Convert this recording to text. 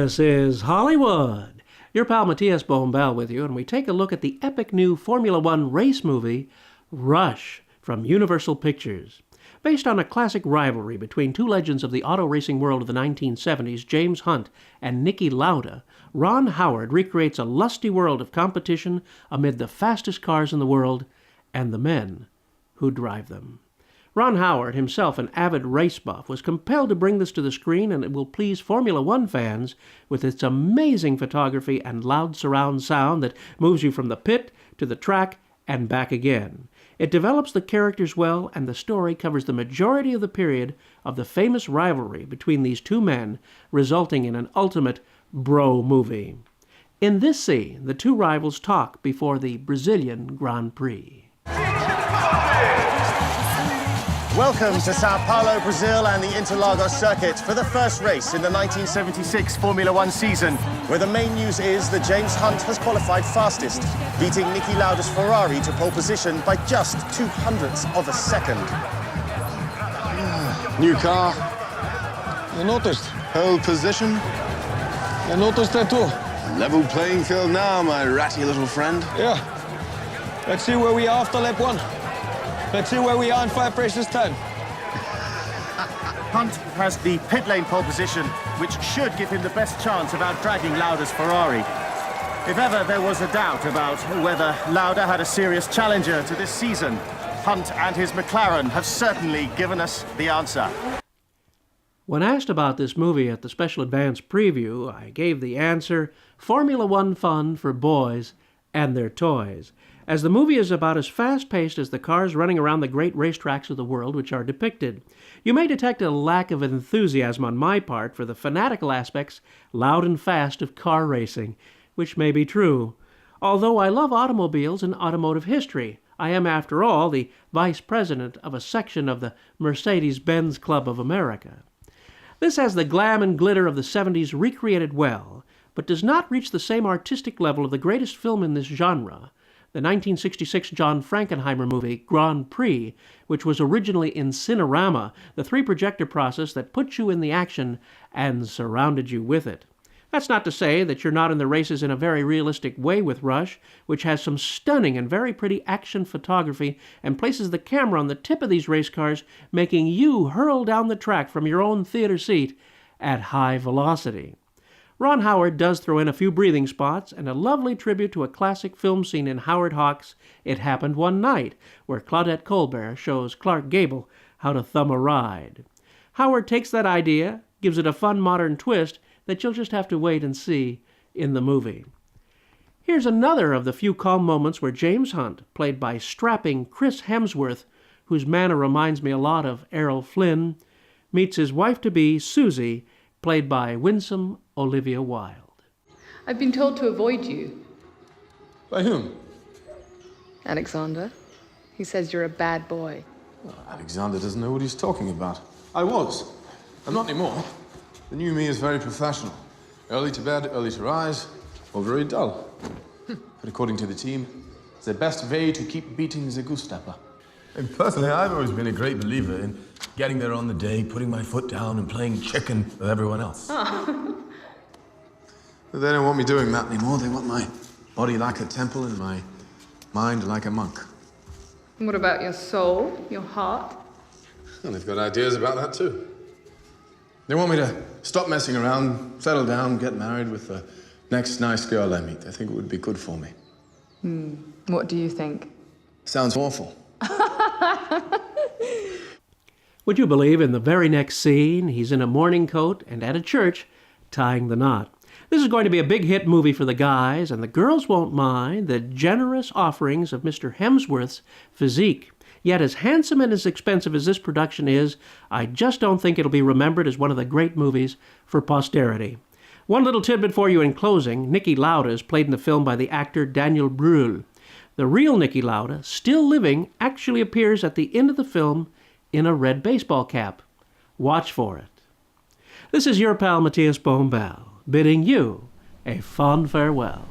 This is Hollywood. Your pal Matías Bombal with you, and we take a look at the epic new Formula One race movie, Rush, from Universal Pictures. Based on a classic rivalry between two legends of the auto racing world of the 1970s, James Hunt and Niki Lauda, Ron Howard recreates a lusty world of competition amid the fastest cars in the world and the men who drive them. Ron Howard, himself an avid race buff, was compelled to bring this to the screen, and it will please Formula One fans with its amazing photography and loud surround sound that moves you from the pit to the track and back again. It develops the characters well, and the story covers the majority of the period of the famous rivalry between these two men, resulting in an ultimate bro movie. In this scene, the two rivals talk before the Brazilian Grand Prix. Welcome to Sao Paulo, Brazil and the Interlagos circuit for the first race in the 1976 Formula One season, where the main news is that James Hunt has qualified fastest, beating Niki Lauda's Ferrari to pole position by just 0.02 of a second. New car. You noticed? Pole position. I noticed that too. Level playing field now, my ratty little friend. Yeah. Let's see where we are after lap 1. Let's see where we are in 5 races time. Hunt has the pit lane pole position, which should give him the best chance of out-dragging Lauda's Ferrari. If ever there was a doubt about whether Lauda had a serious challenger to this season, Hunt and his McLaren have certainly given us the answer. When asked about this movie at the special advance preview, I gave the answer, Formula One fun for boys and their toys, as the movie is about as fast-paced as the cars running around the great racetracks of the world which are depicted. You may detect a lack of enthusiasm on my part for the fanatical aspects, loud and fast, of car racing, which may be true. Although I love automobiles and automotive history, I am, after all, the vice president of a section of the Mercedes-Benz Club of America. This has the glam and glitter of the 70s recreated well, but does not reach the same artistic level of the greatest film in this genre, the 1966 John Frankenheimer movie Grand Prix, which was originally in Cinerama, the 3-projector process that put you in the action and surrounded you with it. That's not to say that you're not in the races in a very realistic way with Rush, which has some stunning and very pretty action photography and places the camera on the tip of these race cars, making you hurl down the track from your own theater seat at high velocity. Ron Howard does throw in a few breathing spots and a lovely tribute to a classic film scene in Howard Hawks' It Happened One Night, where Claudette Colbert shows Clark Gable how to thumb a ride. Howard takes that idea, gives it a fun modern twist that you'll just have to wait and see in the movie. Here's another of the few calm moments where James Hunt, played by strapping Chris Hemsworth, whose manner reminds me a lot of Errol Flynn, meets his wife-to-be, Susie, played by winsome Olivia Wilde. I've been told to avoid you. By whom? Alexander. He says you're a bad boy. Well, Alexander doesn't know what he's talking about. I was. I'm not anymore. The new me is very professional. Early to bed, early to rise, or very dull. But according to the team, it's the best way to keep beating the goose-stepper. And personally, I've always been a great believer in getting there on the day, putting my foot down and playing chicken with everyone else. Oh. But they don't want me doing that anymore. They want my body like a temple and my mind like a monk. And what about your soul, your heart? And they've got ideas about that too. They want me to stop messing around, settle down, get married with the next nice girl I meet. They think it would be good for me. What do you think? Sounds awful. Would you believe in the very next scene, he's in a morning coat and at a church Tying the Knot. This is going to be a big hit movie for the guys, and the girls won't mind the generous offerings of Mr. Hemsworth's physique. Yet as handsome and as expensive as this production is, I just don't think it'll be remembered as one of the great movies for posterity. One little tidbit for you in closing. Niki Lauda is played in the film by the actor Daniel Brühl. The real Niki Lauda, still living, actually appears at the end of the film in a red baseball cap. Watch for it. This is your pal Matías Bombal, bidding you a fond farewell.